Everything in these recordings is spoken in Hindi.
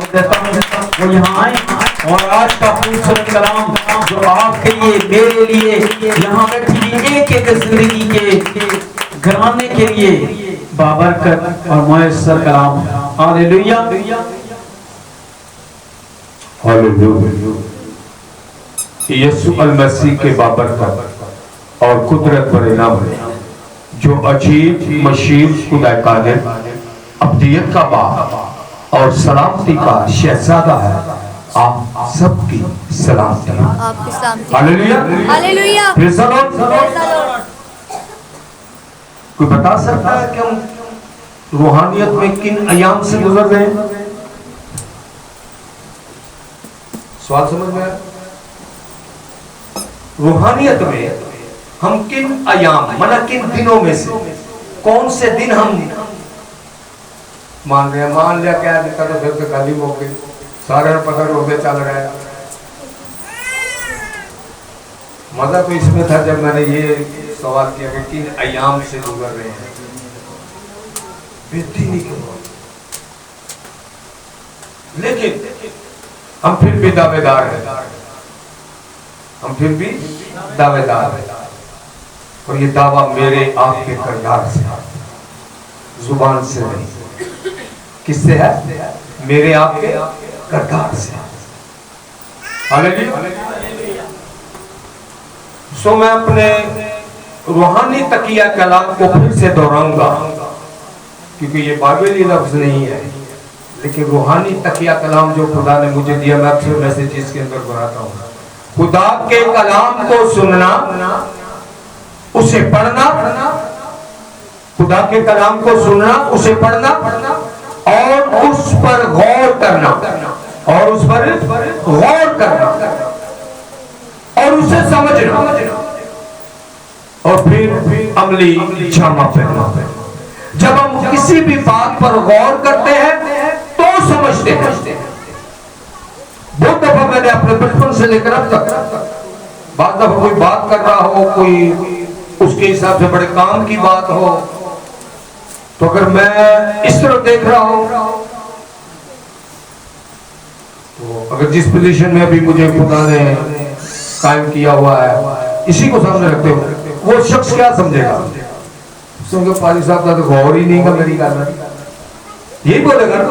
दावत देता हूँ वो यहाँ आए और आज का खूबसूरत कलाम जो आपके लिए मेरे लिए यहाँ बैठी एक एक जिंदगी के घराने के लिए बाबरकत और मुयस्सर कलाम। Hallelujah hallelujah. यीशु अल मसीह के बाबरकत और कुदरत भरे नाम जो अजीब मशीर खुदा कादिर अब्दियत का बाप और सलामती का शहजादा है, आप सबकी सलामती। Hallelujah hallelujah. कोई बता सकता है कि हम रूहानियत में किन अयाम से गुजर रहे हैं? सवाल समझ में आया? रूहानियत में हम किन अयाम माना किन दिनों में से कौन से दिन हम मान रहे हैं? मान लिया क्या दिखा तो फिर से खाली हो गई, सारे पता होते चल रहा है। मजा तो इसमें था जब मैंने ये सवाल किया कि किन अयाम से गुजर रहे हैं। बेदीनी के बाद लेकिन हम फिर भी दावेदार हैं, हम फिर भी दावेदार हैं। और ये दावा मेरे आपके किरदार से, जुबान से नहीं। किससे है? मेरे आपके किरदार से। हालेलुया। सो मैं अपने रूहानी तकिया कलाम को फिर से दोहराऊंगा क्योंकि ये बाइबली लफ्ज नहीं है, लेकिन रूहानी तकिया कलाम जो खुदा ने मुझे दिया मैं अक्सर मैसेज इसके अंदर दोहराता हूँ। खुदा के कलाम को सुनना, उसे पढ़ना, खुदा के कलाम को सुनना, उसे पढ़ना और उस पर गौर करना, और उस पर गौर करना और उसे समझना और फिर अमली जामा पहनना। जब हम किसी भी बात पर गौर करते हैं तो समझते हैं। बहुत दफा मैंने अपने बचपन से लेकर अब तक बाद दफा कोई बात कर रहा हो, कोई उसके हिसाब से बड़े काम की बात हो, तो अगर मैं इस तरह देख रहा हूं तो अगर जिस पोजीशन में अभी मुझे खुदा ने कायम किया हुआ है इसी को सामने रखते हो, वो शख्स क्या समझेगा? पाली साहब का तो गौर ही नहीं का मेरी गल, यही बोलेगा ना।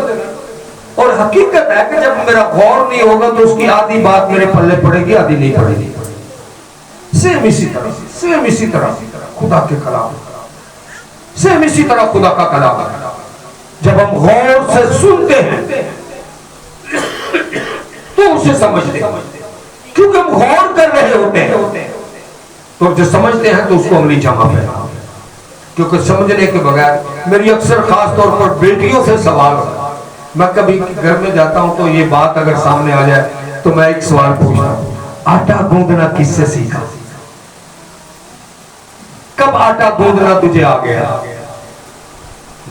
और हकीकत है कि जब मेरा गौर नहीं होगा तो उसकी आधी बात मेरे पल्ले पड़ेगी, आधी नहीं पड़ेगी। सेम इसी तरह खुदा के कलाम, सेम इसी तरह खुदा का कलाम जब हम गौर से सुनते हैं तो उसे समझते हैं, क्योंकि हम गौर कर रहे होते हैं। तो जब समझते हैं तो उसको अमली जामा पहना, क्योंकि समझने के बगैर मेरी अक्सर खास तौर पर बेटियों से सवाल होता है। मैं कभी घर में जाता हूं तो ये बात अगर सामने आ जाए तो मैं एक सवाल पूछता हूं, आटा गूंदना किससे सीखा? कब आटा गूंदना तुझे आ गया?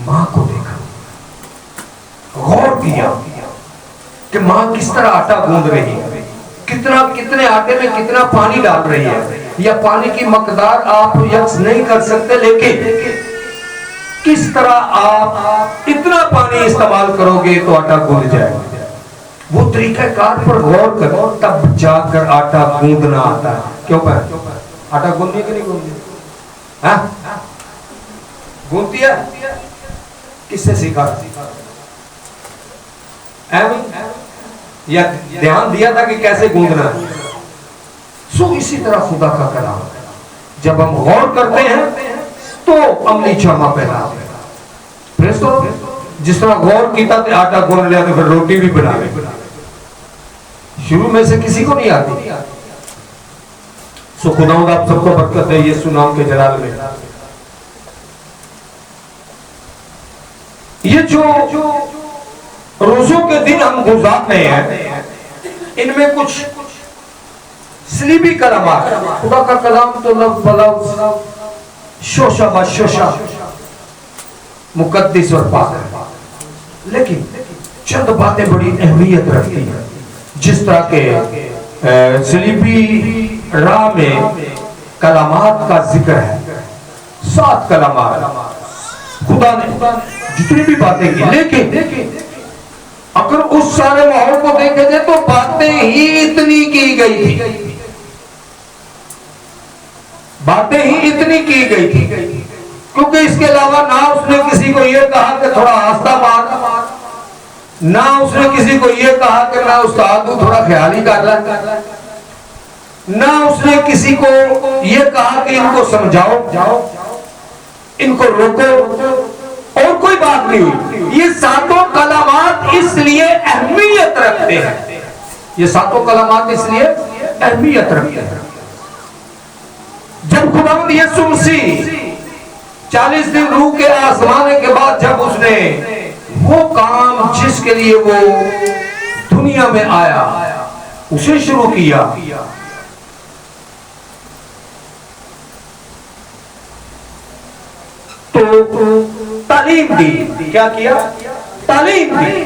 मां को देखा, गौर किया कि मां किस तरह आटा गूंद रही है, कितने आटे में कितना पानी डाल रही है, या पानी की मकदार आप यक्स नहीं कर सकते, लेकिन किस तरह आप इतना पानी इस्तेमाल करोगे तो आटा गूंद जाएगा। वो तरीकाकार पर गौर करो, तब जाकर आटा गूंदना आता है। क्यों आटा गूंदनी कि नहीं गूंदनी? गूंदती है? किससे सीखा? या ध्यान दिया था कि कैसे गूंदना है? सो इसी तरह खुदा का कलाम जब हम गौर करते हैं तो अमली जामा पहना। जिस तरह गौर किया तो आटा गूंद लिया तो फिर रोटी भी बना ले। शुरू में से किसी को नहीं आती। सो खुदावंद आप सबको बरकत दे यीशु नाम के जलाल में। ये जो रोजों के दिन हम गुजार रहे हैं, इनमें कुछ सलीबी कलामात, खुदा का कलाम तो लफ्ज़ शोशा बशोशा मुकद्दस और पाक है, लेकिन चंद बातें बड़ी अहमियत रखती हैं। जिस तरह के सलीबी राह में कलामात का जिक्र है, 7 कलामात खुदा ने जितनी भी बातें की, लेकिन अगर उस सारे माहौल को देखे जाए तो बातें ही इतनी की गई थी, बातें ही इतनी की गई थी, क्योंकि इसके अलावा ना उसने किसी को यह कहा कि थोड़ा आस्था मार, ना उसने किसी को यह कहा कि मैं उस्ताद हूं थोड़ा ख्याल ही कर ला, ना उसने किसी को यह कहा कि इनको समझाओ, इनको रोको, और कोई बात नहीं हुई। ये सातों कलामात इसलिए अहमियत रखते हैं, ये सातों कलामात इसलिए अहमियत रखते हैं। जब खुदावंद यीशु मसीह 40 दिन रूह के आजमाने के बाद जब उसने वो काम जिसके लिए वो दुनिया में आया उसे शुरू किया, तो तालीम दी। क्या किया? तालीम दी।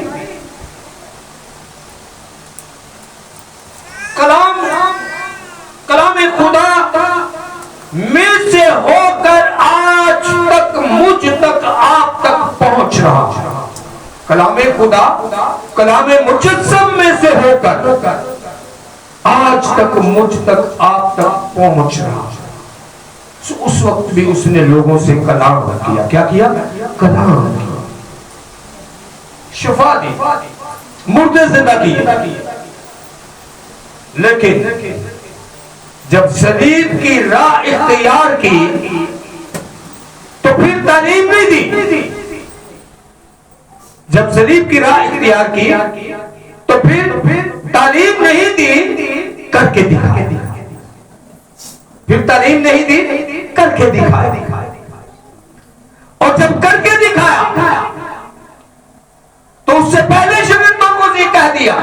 कलाम खुदा में से होकर आज तक मुझ तक आप तक पहुंच रहा। कलाम खुदा कलाम मुजस्सम में से होकर आज तक मुझ तक आप तक पहुंच रहा। उस वक्त भी उसने लोगों से कलाम किया। क्या किया? कलाम किया, शिफा दी, मुर्दे जिंदा किए। लेकिन जब सलीब की राह इख्तियार की तो फिर तालीम नहीं दी। जब सलीब की राह इख्तियार की तो फिर तालीम नहीं दी, करके दिखाया। फिर तालीम नहीं दी, करके दिखाया। और जब करके दिखाया तो उससे पहले शागिर्दों को ये कह दिया,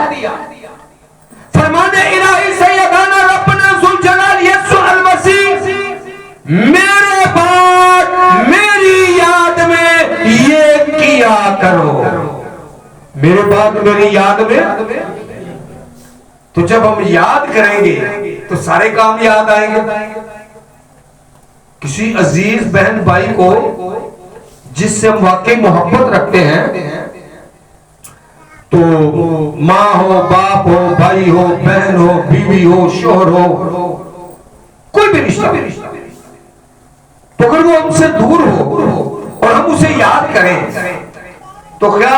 फरमाने इलाही सैयदाना रब्बना ज़ुल जलाल यीशु अल मसीह मेरे बाद मेरी याद में ये किया करो, मेरे बाद मेरी याद में। तो जब हम याद करेंगे तो सारे काम याद आएंगे। किसी अजीज बहन भाई को जिससे हम वाकई मोहब्बत रखते हैं, तो माँ हो, बाप हो, भाई हो, बहन हो, बीवी हो, शोहर हो, कोई भी रिश्ता, तो अगर वो हमसे दूर हो और हम उसे याद करें तो क्या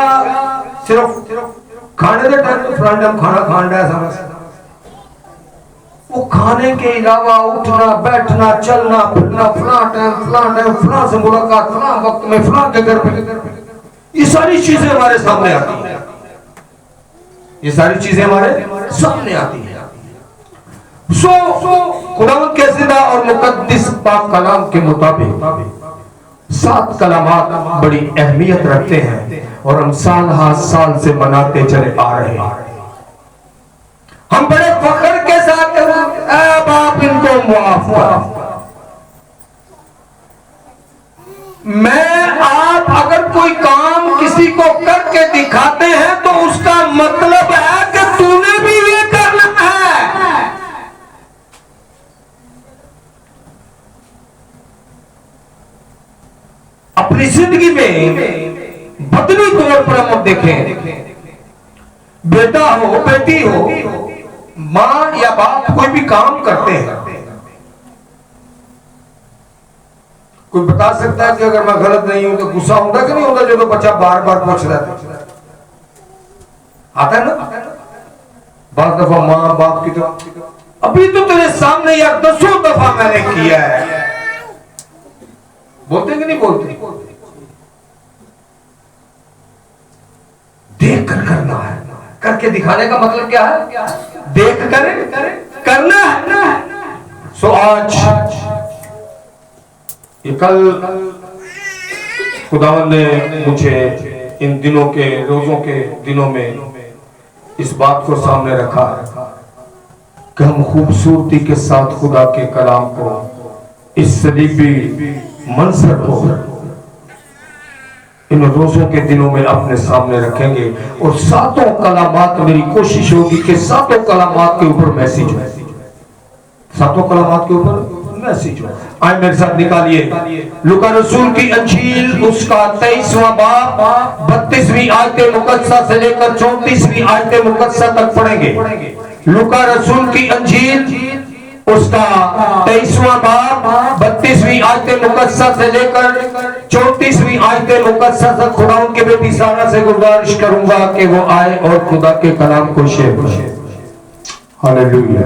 सिर्फ खाने के टाइम फ्रेंड खाना खाना है, वो खाने के अलावा उठना बैठना चलना फिरना, फला टाइम फला से मुलाकात, फला वक्त में फला के घर पे, ये सारी चीजें हमारे सामने आती हैं। ये सारी चीजें हमारे सामने आती हैं। खुदावंद के जिंदा और मुकद्दस पाक कलाम के मुताबिक 7 कलामात बड़ी अहमियत रखते हैं और हम साल हर साल से मनाते चले आ रहे हैं। हम बड़े फख्र के साथ बाप इनको मुआफ कर। मैं आप अगर कोई काम किसी को करके दिखाते हैं तो उसका मतलब है कि तूने भी ये करना है। अपनी जिंदगी में बदली तौर पर हम देखें, बेटा हो, बेटी हो, मां या बाप कोई भी काम करते हैं, कोई बता सकता है कि अगर मैं गलत नहीं हूं तो गुस्सा होता कि नहीं होता जो तो बच्चा बार बार पूछ रहा था? आता है ना? बार दफा मां बाप की तो अभी तो तेरे सामने या 10 दफा मैंने किया है, बोलते कि नहीं बोलते? देख कर करना है, करके दिखाने का मतलब क्या है? देख कर करना है। सो आज ये कल खुदावंद ने मुझे इन दिनों के रोजों के दिनों में इस बात को सामने रखा कि हम खूबसूरती के साथ खुदा के कलाम को, इस सलीबी मंजर को इन रोजों के दिनों में अपने सामने रखेंगे। और 7 कलामात, मेरी कोशिश होगी कि 7 कलामात के ऊपर मैसेज है, 7 कलामात के ऊपर मैसेज हो। आए मेरे साथ निकालिए लूका रसूल की अंजील उसका 23वां बाब 32वीं आयत मुकद्दसा से लेकर 34वीं आयत मुकद्दसा तक पढ़ेंगे। लूका रसूल की अंजील उसका 23वां बाब 32वीं आयत मुकद्दसा से लेकर 34वीं आयत मुकद्दसा तक खुदा उनके बेटी सारा से गुजारिश करूंगा कि वो आए और खुदा के कलाम को शेयर करें। हालेलुया।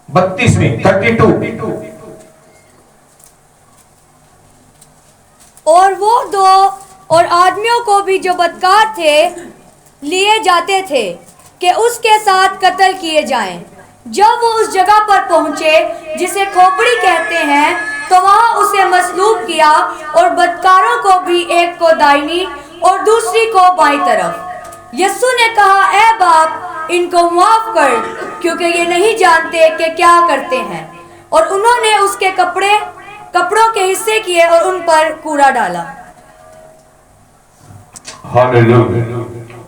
32 और वो दो और आदमियों को भी जो बदकार थे लिए जाते थे कि उसके साथ कत्ल किए जाएं। जब वो उस जगह पर पहुंचे जिसे खोपड़ी कहते हैं तो वहां उसे मसलूब किया और बदकारों को भी, एक को दाहिनी और दूसरी को बाईं तरफ। यीशु ने कहा, ऐ बाप, इनको माफ कर, क्योंकि ये नहीं जानते कि क्या करते हैं। और उन्होंने उसके कपड़ों के हिस्से किए और उन पर कूड़ा डाला। हालेलुया।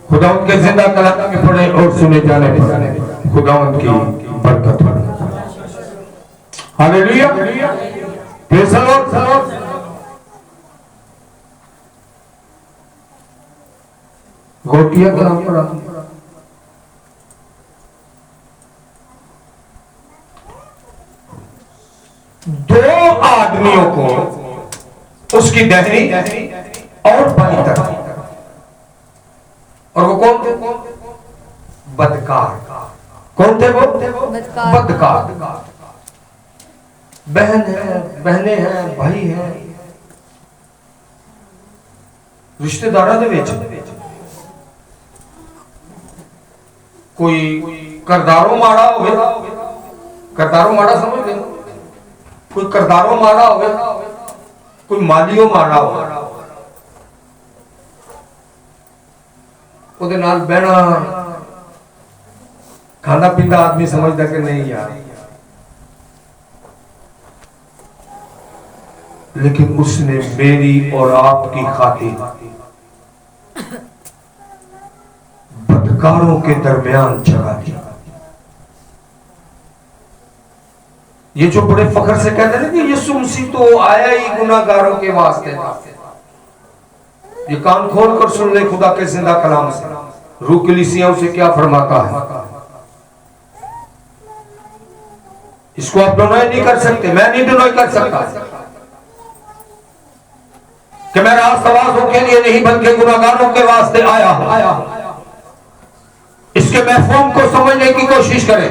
खुदावंद के जिंदा कलाम में पढ़े और सुने जाने पर खुदावंद की बरकत हो। हालेलुया। Praise the Lord. गौर किया कलाम पढ़ा। दो आदमियों को उसकी दाहिनी और बाईं तरफ, और वो कौन थे? बदकार। कौन थे वो? बदकार। बहन है, बहनें हैं, भाई हैं, रिश्तेदारों के विच कोई करदारों माड़ा हो गया। करदारों माड़ा समझ गए? कोई करदारों माड़ा हो गया, कोई मालियों माड़ा हो गया, ਉਹਦੇ ਨਾਲ ਬਹਿਣਾ खाना पीना आदमी समझता कि नहीं यार, लेकिन उसने मेरी और आपकी खातिर बदकारों के दरमियान जगह दी। ये जो बड़े फख्र से कहते हैं कि यीशु मसीह तो आया ही गुनाहगारों के वास्ते, ये कान खोल कर सुन ले खुदा के जिंदा कलाम से। रूह कलीसियाओं से क्या फरमाता है, इसको आप डिनाई नहीं कर सकते, मैं नहीं डिनाई कर सकता कि मैं रास्तबाजों के लिए नहीं बल्कि गुनाहगारों के वास्ते आया। इसके महफूम को समझने की कोशिश करें।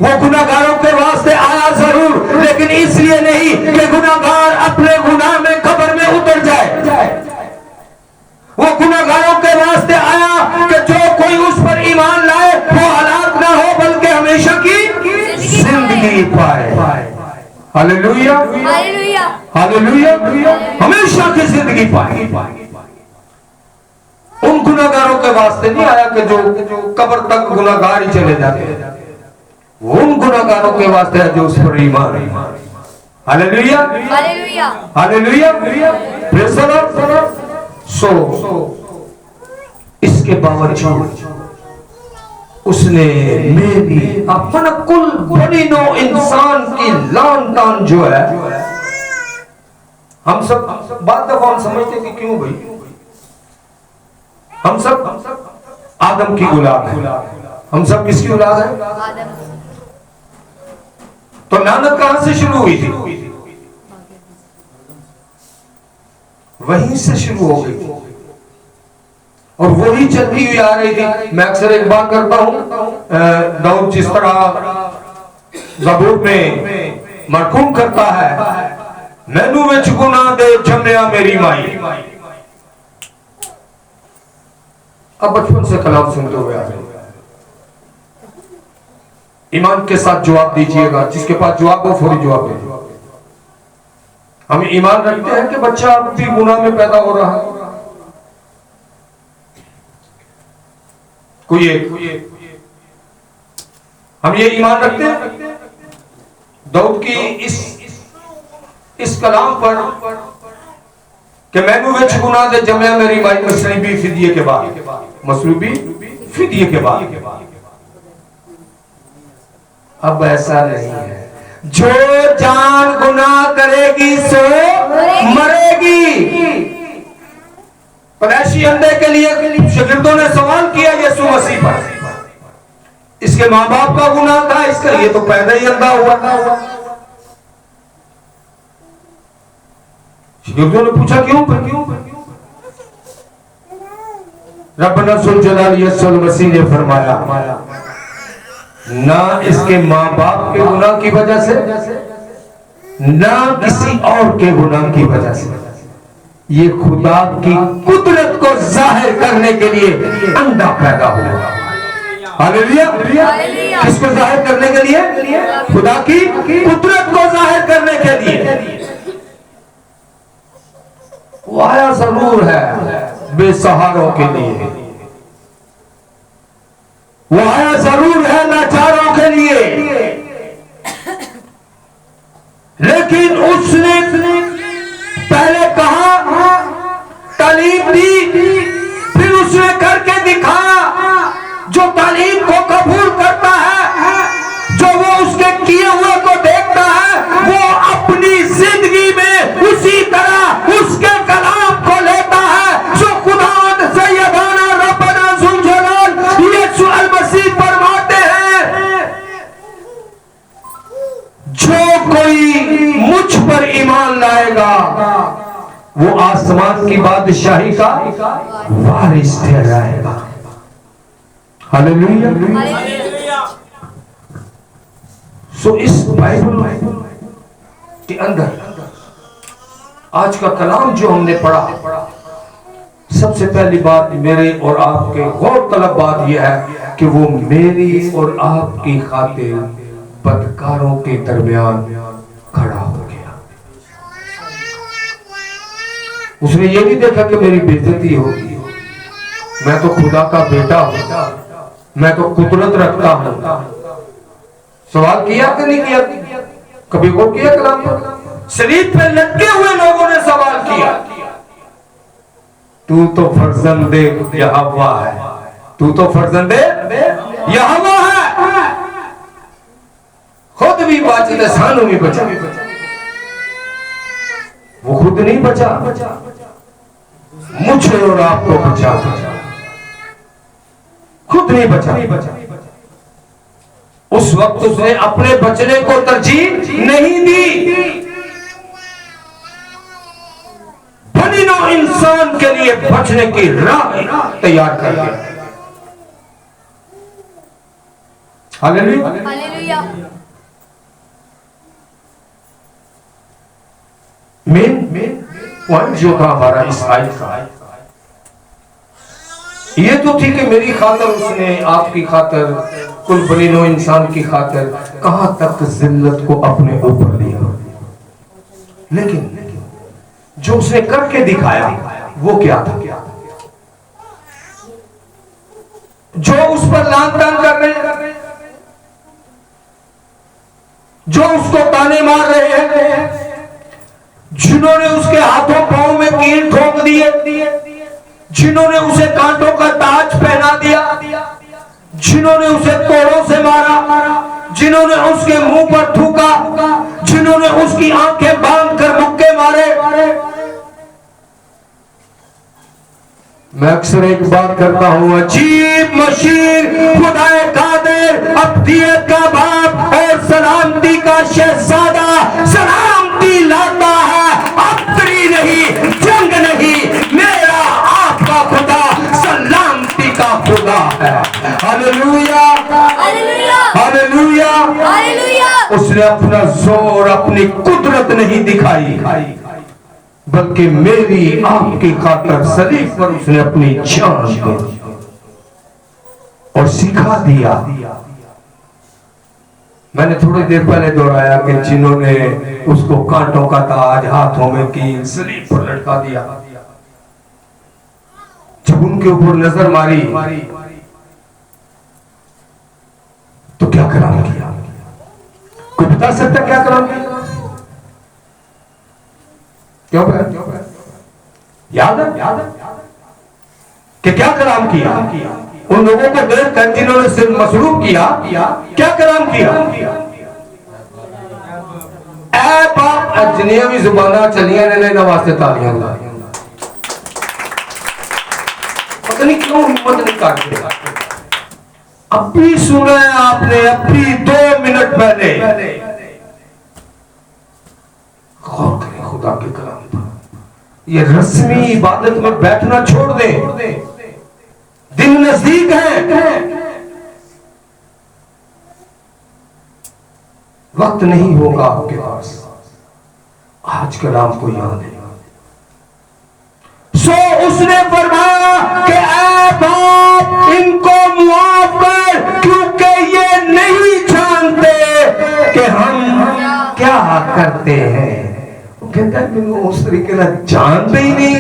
वो गुनाहगारों के वास्ते आया जरूर, लेकिन इसलिए नहीं कि गुनाहगार अपने गुनाह में कब्र में उतर जाए। वो गुनाहगारों के वास्ते आया कि जो कोई उस पर ईमान लाए वो हलाक ना हो बल्कि हमेशा की जिंदगी पाए। हालेलुया, हालेलुया, हमेशा की जिंदगी पाए। उन गुनाहगारों के वास्ते नहीं आया कि जो कब्र तक गुनाहगार ही चले जाते हैं, उन गुनाहगारों के वास्ते है जो उस पर ईमान है। Hallelujah, hallelujah, praise the Lord. इसके बावजूद उसने मेरी अपना कुल बड़ी नो इंसान की लान तान जो है, हम सब बात दफा हम समझते कि क्यों भाई हम सब आदम की औलाद है। हम सब किसकी औलाद है? तो लानत कहां से शुरू हुई थी? वहीं से शुरू हो गई और वही चलती हुई आ रही थी। मैं अक्सर एक बात करता हूं, दाऊद जिस तरह ज़बूर में मरकूम करता है, मैनू विच गुनाह दे जम्मिया मेरी माई। अब बचपन से कलाम सुनते हुए आ रहे, ईमान के साथ जवाब दीजिएगा। जिसके पास जवाब हो फौरी जवाब दीजिए। हम ईमान रखते हैं कि बच्चा अब भी गुनाह में पैदा हो रहा है। कोई हम ये ईमान रखते हैं। दाऊद की इस कलाम पर कि मैनू विच गुनाह दे जमया मेरी माई मसलूबी फिदिये के बाद, मसलूबी फिदिये के बाद। अब ऐसा नहीं है, जो जान गुनाह करेगी सो मरेगी। पैदाइशी अंधे के लिए शागिर्दों ने सवाल किया यीशु मसीह पर, इसके माँ बाप का गुनाह था, इसका ये तो पैदा ही अंधा हुआ था। शागिर्दों ने पूछा क्यों? रब्बना जुल जलाल यीशु मसीह ने फरमाया, ना इसके माँ बाप के गुनाह की वजह से, ना किसी और के गुनाह की वजह से, ये खुदा की कुदरत को जाहिर करने के लिए अंधा पैदा हुआ। हालेलुया। किसको जाहिर करने के लिए? खुदा की कुदरत को जाहिर करने के लिए। वो आया जरूर है बेसहारों के लिए, वो आया जरूर है लाचारों के लिए, लेकिन उसने पहले कहा, तालीम दी, फिर उसने करके दिखाया। जो तालीम को कबूल करता है, जो वो उसके किए हुए को देखता है, वो अपनी जिंदगी में उसी तरह उसके कलाम को लेता है। जो खुदा सैयदाना रब्बना जुल जलाल यीशु मसीह फरमाते हैं, जो कोई मुझ पर ईमान लाएगा वो आसमान की बादशाही का वारिस ठहराएगा। हालेलुया। सो इस बाइबल के अंदर आज का कलाम जो हमने पढ़ा, सबसे पहली बात मेरे और आपके गौर तलब बात यह है कि वो मेरी और आपकी खातिर बदकारों के दरमियान खड़ा हो गया। उसने ये नहीं देखा कि मेरी बेइज्जती होगी, मैं तो खुदा का बेटा हूं, मैं तो कुदरत रखता हूं। सवाल किया कि नहीं किया? कभी गौर किया कलाम पर? शरीर पे लटके हुए लोगों ने सवाल किया, तू तो फर्जंदे यहोवा है, तू तो फर्जंदे यहोवा है, खुद भी बचते सानू भी बचा। वो खुद नहीं बचा, मुझे और आपको बचा, खुद नहीं बचा। उस वक्त उसने अपने बचने को तरजीह नहीं दी, बनी नौ इंसान के लिए बचने की राह तैयार कर दिया। हालेलुया। मेन पॉइंट जो था हमारा इस आयत का, ये तो थी कि मेरी खातर उसने, आपकी खातर, कुल बनी नौ इंसान की खातर कहां तक जिल्लत को अपने ऊपर लिया। लेकिन जो उसने करके दिखाया वो क्या था? जो उस पर लान तान कर रहे हैं, जो उसको ताने मार रहे हैं, जिन्होंने उसके हाथों पांव में कील ठोक दिए, जिन्होंने उसे कांटों का ताज पहना दिया, जिन्होंने उसे कोड़ों से मारा, जिन्होंने उसके मुंह पर थूका, जिन्होंने उसकी आंखें बांध कर मुक्के मारे। मैं अक्सर एक बात करता हूं, अजीब मशीर खुदाए कादिर, अब्दियत का बाप और सलामती का शहजादा सलामती लाता है, अब्दी नहीं, जंग नहीं, मेरा आपका खुदा सलामती का खुदा है। Hallelujah, hallelujah, hallelujah. उसने अपना जोर, अपनी कुदरत नहीं दिखाई, बल्कि मेरी आपकी खातर सलीब पर उसने अपनी जान दी और सिखा दिया। मैंने थोड़ी देर पहले दोहराया कि जिन्होंने उसको कांटों का ताज हाथों में कील सलीब पर लटका दिया, जब उनके ऊपर नजर मारी तो क्या कलाम किया? कोई बता सकता क्या कलाम किया? क्यों? याद है कि क्या कलाम किया? उन लोगों को देख कर जिन्होंने सिर मसरूफ किया, क्या कलाम किया? ऐ बाप, जिन्हें भी जुबाना चलियां ने वास्ते तालियां ला, पता नहीं क्यों हिम्मत नहीं करते। अभी सुना है आपने, अभी 2 मिनट पहले। गौर करें खुदा के कलाम पर। ये रस्मी इबादत में बैठना छोड़ दें, दिन नजदीक है, वक्त नहीं होगा आपके पास। आज कलाम को याद है। सो उसने फरमाया कि ऐ बाप, इनको मुआफ कर, क्योंकि ये नहीं जानते कि हम क्या करते हैं। वो कहता है मैंने उस तरीके से जानते ही नहीं।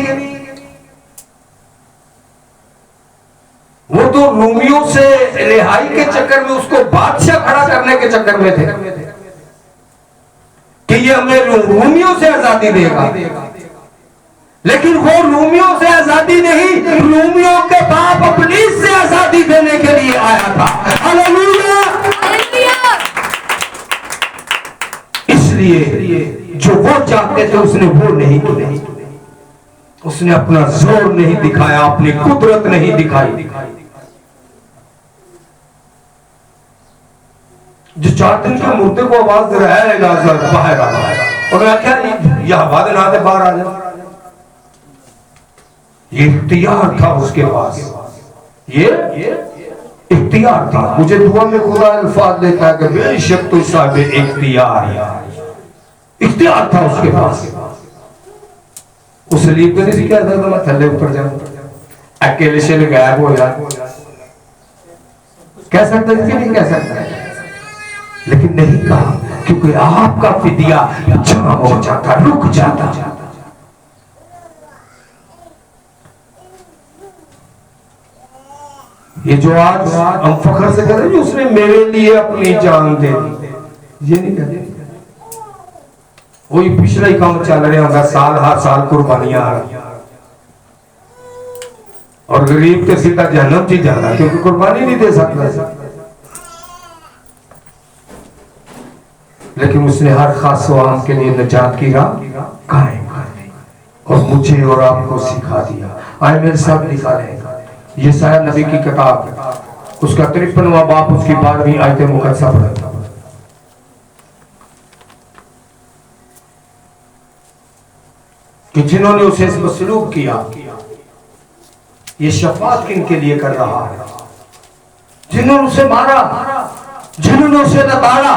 वो तो रोमियो से रिहाई के चक्कर में, उसको बादशाह खड़ा करने के चक्कर में थे कि ये हमें रोमियो से आजादी देगा। लेकिन वो रोमियो से आजादी नहीं, रोमियो के बाप इब्लीस से आजादी देने के लिए आया था। हालेलुया। इसलिए जो वो चाहते थे उसने वो नहीं किया। उसने अपना जोर नहीं दिखाया, अपनी कुदरत नहीं दिखाई। जो चाहते हैं कि मुर्दे को आवाज दे रहा है बाहर आ, और मैं क्या यह आवाज ना दे बाहर आ जाए। ये इख्तियार था उसके पास, ये इख्तियार था। मुझे दुआ में खुदा अल्फाज देता है कि बेशक तो साहब इख्तियार था उसके पास। उस लिए तो नहीं कहता था मैं थल्ले ऊपर जाऊं, अकेले से गायब हो जाए। कह सकता है कि नहीं कह सकता है, लेकिन नहीं कहा, क्योंकि आपका फिदिया जमा हो जाता, रुक जाता। ये जो आज हम फख्र से कह रहे हैं उसने मेरे लिए अपनी जान दे दी, ये नहीं कहते। वही पिछला ही काम चल रहा होगा, साल हर साल कुर्बानियां आ रही, और गरीब के सीधा जहन्नम जी जाना, क्योंकि कुर्बानी नहीं दे सकता। लेकिन उसने हर खास आम के लिए निजात की राह कायम कर दी और मुझे और आपको सिखा दिया। आए मेरे साथ लिखा है यशायाह नबी की किताब, उसका 53वां बाब, उसकी 12वीं आयत मुकद्दसा पढ़ा कि जिन्होंने उसे मसलूब किया, ये शफाअत किनके लिए कर रहा है? जिन्होंने उसे मारा, जिन्होंने उसे लताड़ा,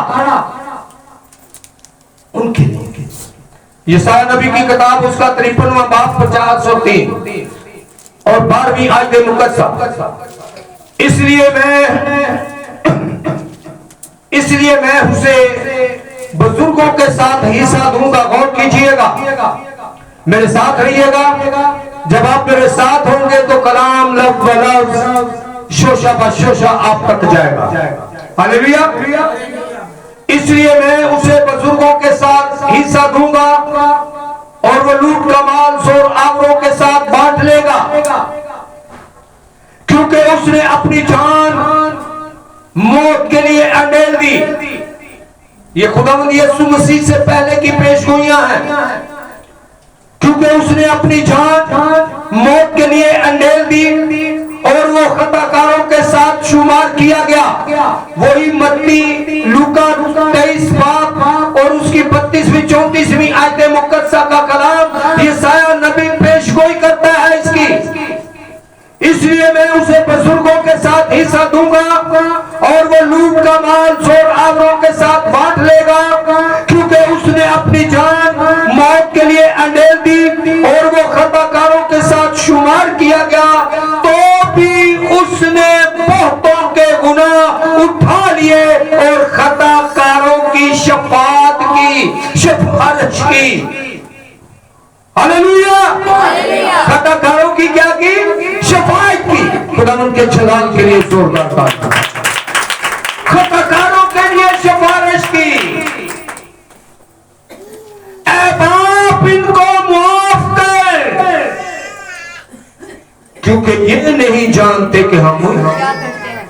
उनके लिए। यशायाह नबी की किताब, उसका 53वां बाब 50 और 3 और 12वीं आयत मुकद्दसा। इसलिए मैं उसे बुजुर्गों के साथ हिस्सा दूंगा। गौर कीजिएगा, मेरे साथ रहिएगा। जब आप मेरे साथ होंगे तो कलाम लफ्ज़ व लफ्ज़, शोशा ब शोशा आप तक जाएगा। हालेलुया। इसलिए मैं उसे बुजुर्गों के साथ हिस्सा दूंगा और वो लूट का माल शोर आवरों के साथ बांट लेगा, क्योंकि उसने अपनी जान मौत के लिए अंडेल दी। ये खुदावंद यीशु मसीह से पहले की पेशगोइयां हैं, क्योंकि उसने अपनी जान मौत के लिए अंडेल दी और वो खताकारों के साथ शुमार किया गया। वही मत्ती, लूका 23 बाब और उसकी 32वीं 34वीं आयत मुकद्दसा का कलाम यशायाह नबी पेशगोई करता है इसकी। इसलिए मैं उसे बुजुर्गों के साथ हिस्सा दूंगा और वो लूट का माल शोर आवरों के साथ बांट लेगा, क्योंकि उसने अपनी जान मौत के लिए अंडेल दी और वो खताकारों के साथ शुमार किया गया। तो भी उसने बहुतों के गुनाह उठा लिए और खताकारों की शफाअत की, सिफारिश की। हालेलुया। खताकारों की क्या की? शफाअत की। खुदावंद के जलाल के लिए जोरदार तालियां। खताकारों के लिए सिफारिश की। ऐ बाप, इनको माफ कर, क्योंकि ये नहीं जानते कि हम क्या करते हैं।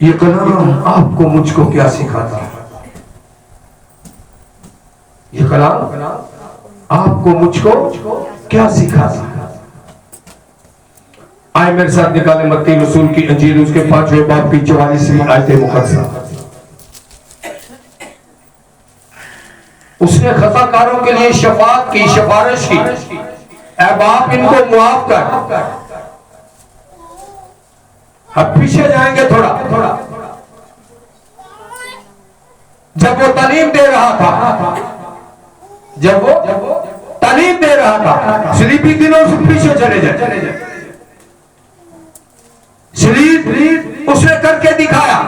ये कलाम आपको मुझको क्या सिखाता है? ये कलाम आपको मुझको क्या सिखाता है? आए मेरे साथ निकाले मत्ती रसूल की अंजील उसके 5वें बाब की 44वीं आयत मुकद्दसा। उसने खताकारों के लिए शफाअत की, सिफारिश की, ऐ बाप इनको मुआफ कर। अब पीछे जाएंगे थोड़ा। जब वो तालीम दे रहा था, जब वो तालीम दे रहा था, स्लीपी दिनों से पीछे चले जाए। स्लीप उसने करके दिखाया,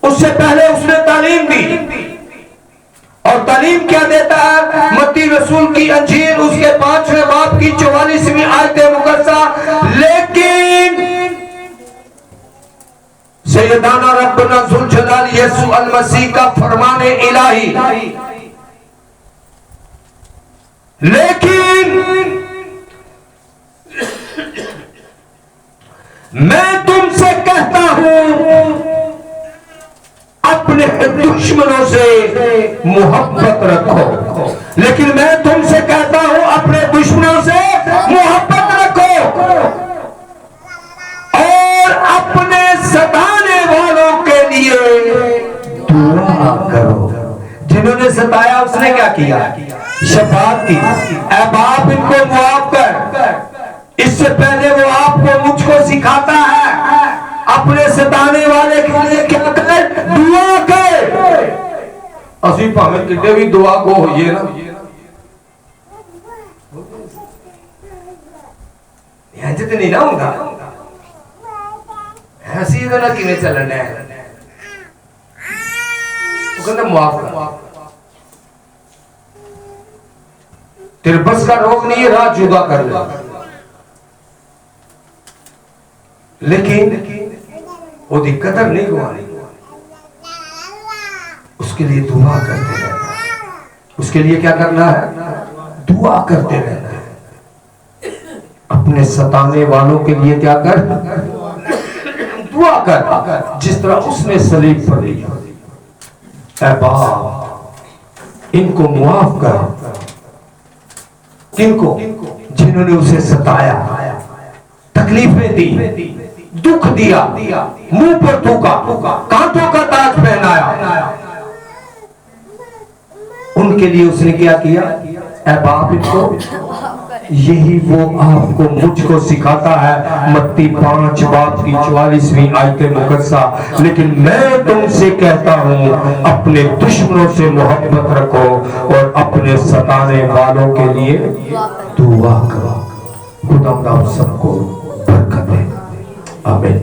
उससे पहले उसने तालीम दी। और तालीम क्या देता है? मत्ती रसूल की अंजील उसके 5वें बाब की 44वीं आयत मुकद्दसा। लेकिन सैयदाना रब्बना ज़ुल जलाल यसू अल मसीह का फरमाने इलाही, लेकिन मैं तुमसे कहता हूं अपने दुश्मनों से मोहब्बत रखो। लेकिन मैं तुमसे कहता हूं अपने दुश्मनों से मोहब्बत रखो और अपने सताने वालों के लिए दुआ करो। जिन्होंने सताया उसने क्या किया? शफाअत की, ऐ बाप इनको मुआफ कर। इससे पहले वो आपको मुझको सिखाता है अपने सताने वाले के लिए क्या कर? दुआ कर। असी भावें कितने भी दुआ को होइए ना, इंज ते नहीं ना होंदा। ऐसी इहदे नाल किवें चलना है? वो कहंदा मुआफ कर। तेरे बस का रोग नहीं है, राह जुदा कर ले। लेकिन वो कदर नहीं गवानी, उसके लिए दुआ करते रहना है। उसके लिए क्या करना है? दुआ करते रहना है। अपने सताने वालों के लिए क्या कर? दुआ कर, जिस तरह उसने सलीब पर लिया। ऐ बाप इनको मुआफ कर। किनको? जिन्होंने उसे सताया, तकलीफें दी, दुख दिया, मुंह पर थूका, कांटों का ताज पहनाया, उनके लिए उसने क्या किया? ऐ बाप इनको, यही वो आपको मुझको सिखाता है मत्ती 5 बाब की 44वीं आयत मुकद्दसा। लेकिन मैं तुमसे कहता हूं अपने दुश्मनों से मोहब्बत रखो और अपने सताने वालों के लिए दुआ करो। खुदा आप सबको बरकत दे। आमीन।